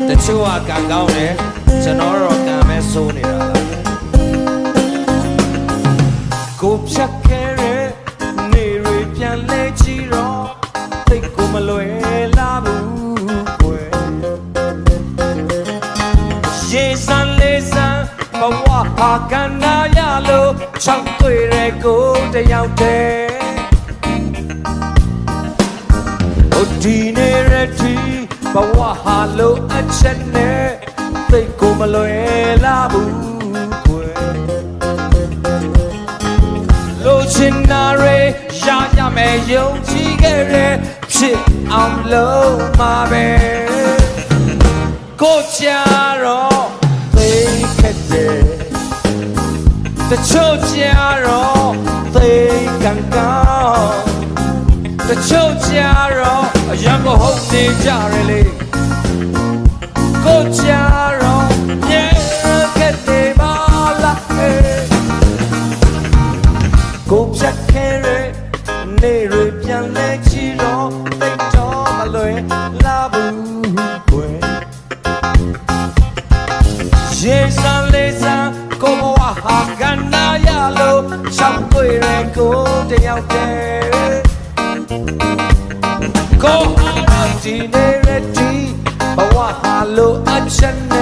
တချို့ကကံကောင်းတယ်ကျွန်တော်တော့ကံပဲဆိုးနေတာလားကိုဖြတ်ခဲ့တဲ့နေတွေပြန်လဲကြည့်တော့သိကိုမလွယ်လာဘူးကွယ်ရေစံလေးစံဘဝဟာကံနာရလို့ချောင်းတွေ့တဲ့ကိုတယောက်တည်းဒီနေရတီဘဝဟာလို့အချက်နဲ့သိကိုမလွယ်လာဘူးကွယ်လို့ချင်နာရဲရရမယ်ယုံကြည်ခဲ့တဲ့ဖြစ်အောင်လို့မှာပဲကိုချာတော့သိခဲ့တယ်တချို့ချာတော့သိကံကောင်းတချို့ချာတော့အရန်ကိုဟုတ်နေကြရလေကိုချာတော့မြဲခဲ့တယ်မလားကိုဖြတ်ခဲ့တဲ့နေရပြန်လဲချီတော့သိတော့မလွယ်လာဘူးကွယ်ရေစံလေးစံကိုဘဝဟာကံနာရလို့ချောင်းတွေ့တဲ့ကိုတယောက်တည်းကိုအားဒီနေရတီဘဝဟာလို့အချက်